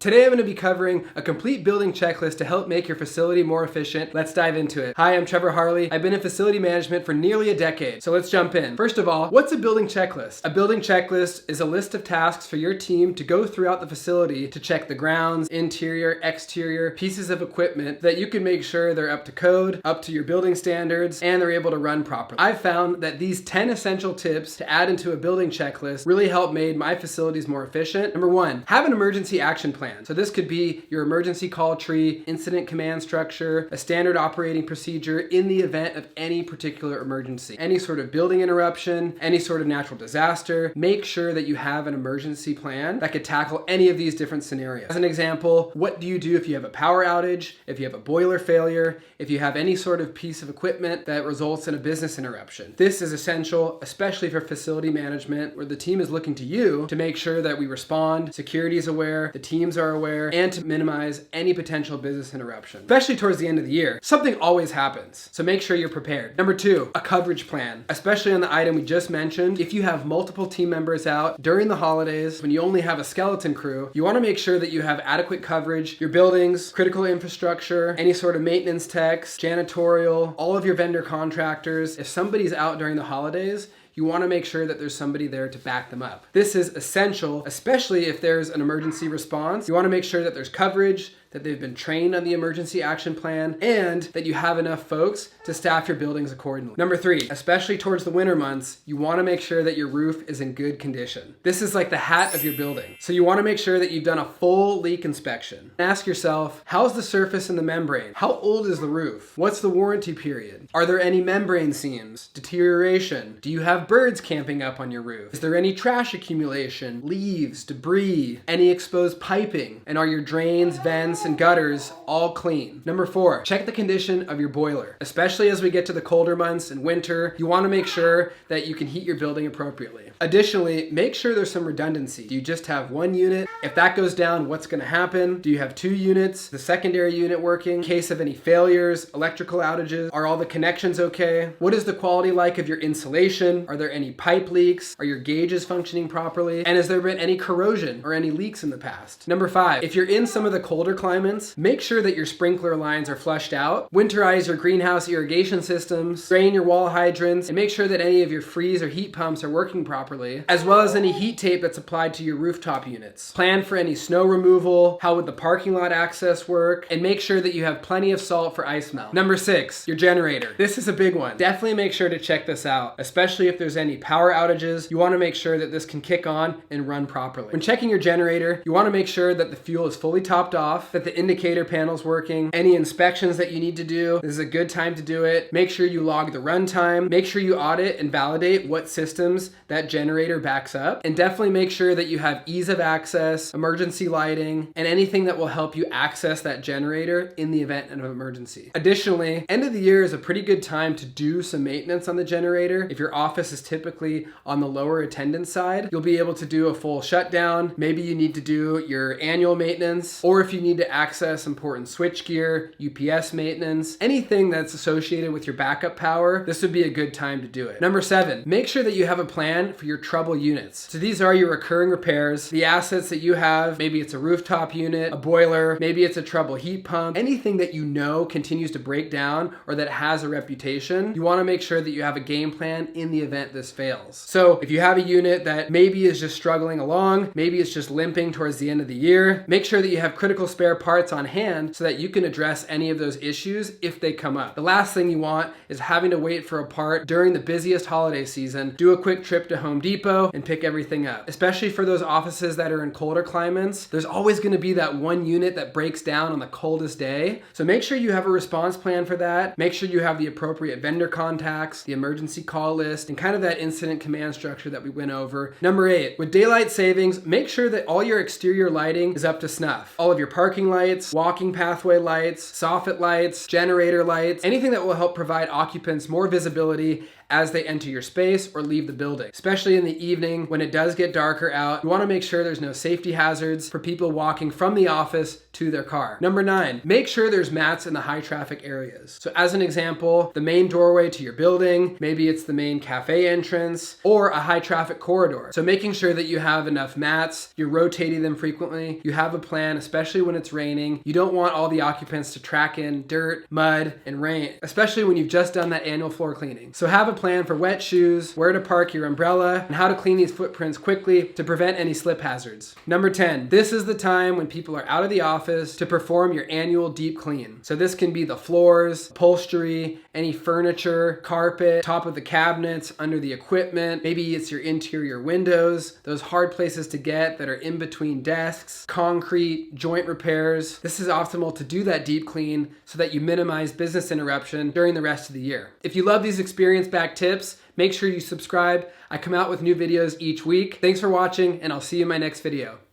Today I'm going to be covering a complete building checklist to help make your facility more efficient. Let's dive into it. Hi, I'm Trevor Harley. I've been in facility management for nearly a decade. So let's jump in. First of all, what's a building checklist? A building checklist is a list of tasks for your team to go throughout the facility to check the grounds, interior, exterior, pieces of equipment that you can make sure they're up to code, up to your building standards, and they're able to run properly. I've found that these 10 essential tips to add into a building checklist really help make my facilities more efficient. Number one, have an emergency action plan. So this could be your emergency call tree, incident command structure, a standard operating procedure in the event of any particular emergency. Any sort of building interruption, any sort of natural disaster, make sure that you have an emergency plan that could tackle any of these different scenarios. As an example, what do you do if you have a power outage, if you have a boiler failure, if you have any sort of piece of equipment that results in a business interruption? This is essential, especially for facility management, where the team is looking to you to make sure that we respond, security is aware, the teams are aware, and to minimize any potential business interruption. Especially towards the end of the year, something always happens, so make sure you're prepared. Number two, a coverage plan, especially on the item we just mentioned. If you have multiple team members out during the holidays, when you only have a skeleton crew, you want to make sure that you have adequate coverage. Your buildings, critical infrastructure, any sort of maintenance techs, janitorial, all of your vendor contractors. If somebody's out during the holidays, you want to make sure that there's somebody there to back them up. This is essential, especially if there's an emergency response. You want to make sure that there's coverage, that they've been trained on the emergency action plan, and that you have enough folks to staff your buildings accordingly. Number three, especially towards the winter months, you want to make sure that your roof is in good condition. This is like the hat of your building. So you want to make sure that you've done a full leak inspection. Ask yourself, how's the surface and the membrane? How old is the roof? What's the warranty period? Are there any membrane seams, deterioration? Do you have birds camping up on your roof? Is there any trash accumulation, leaves, debris, any exposed piping? And are your drains, vents, and gutters all clean? Number four, check the condition of your boiler. Especially as we get to the colder months and winter, you want to make sure that you can heat your building appropriately. Additionally, make sure there's some redundancy. Do you just have one unit? If that goes down, what's going to happen? Do you have two units? The secondary unit working? In case of any failures, electrical outages, are all the connections okay? What is the quality like of your insulation? Are there any pipe leaks? Are your gauges functioning properly? And has there been any corrosion or any leaks in the past? Number five, if you're in some of the colder climates, make sure that your sprinkler lines are flushed out. Winterize your greenhouse irrigation systems, drain your wall hydrants, and make sure that any of your freeze or heat pumps are working properly, as well as any heat tape that's applied to your rooftop units. Plan for any snow removal, how would the parking lot access work, and make sure that you have plenty of salt for ice melt. Number six, your generator. This is a big one. Definitely make sure to check this out, especially if there's any power outages. You want to make sure that this can kick on and run properly. When checking your generator, you want to make sure that the fuel is fully topped off, that the indicator panel's working, any inspections that you need to do, this is a good time to do it. Make sure you log the runtime, make sure you audit and validate what systems that generator backs up, and definitely make sure that you have ease of access, emergency lighting, and anything that will help you access that generator in the event of an emergency. Additionally, end of the year is a pretty good time to do some maintenance on the generator. If your office is typically on the lower attendance side, you'll be able to do a full shutdown. Maybe you need to do your annual maintenance, or if you need to access important switchgear, UPS maintenance, anything that's associated with your backup power, this would be a good time to do it. Number seven, make sure that you have a plan for your trouble units. So these are your recurring repairs, the assets that you have. Maybe it's a rooftop unit, a boiler, maybe it's a trouble heat pump, anything that you know continues to break down or that has a reputation. You want to make sure that you have a game plan in the event this fails. So if you have a unit that maybe is just struggling along, maybe it's just limping towards the end of the year, make sure that you have critical spare parts on hand so that you can address any of those issues if they come up. The last thing you want is having to wait for a part during the busiest holiday season. Do a quick trip to Home Depot and pick everything up. Especially for those offices that are in colder climates, there's always going to be that one unit that breaks down on the coldest day. So make sure you have a response plan for that. Make sure you have the appropriate vendor contacts, the emergency call list, and kind of that incident command structure that we went over. Number eight, with daylight savings, make sure that all your exterior lighting is up to snuff. All of your parking lights, walking pathway lights, soffit lights, generator lights, anything that will help provide occupants more visibility as they enter your space or leave the building. Especially in the evening when it does get darker out, you want to make sure there's no safety hazards for people walking from the office to their car. Number 9, make sure there's mats in the high traffic areas. So as an example, the main doorway to your building, maybe it's the main cafe entrance or a high traffic corridor. So making sure that you have enough mats, you're rotating them frequently, you have a plan, especially when it's raining. You don't want all the occupants to track in dirt, mud, and rain, especially when you've just done that annual floor cleaning. So have a plan for wet shoes, where to park your umbrella, and how to clean these footprints quickly to prevent any slip hazards. Number 10, this is the time when people are out of the office to perform your annual deep clean. So this can be the floors, upholstery, any furniture, carpet, top of the cabinets, under the equipment. Maybe it's your interior windows, those hard places to get that are in between desks, concrete, joint repairs. This is optimal to do that deep clean so that you minimize business interruption during the rest of the year. If you love these experience-backed tips, make sure you subscribe. I come out with new videos each week. Thanks for watching, and I'll see you in my next video.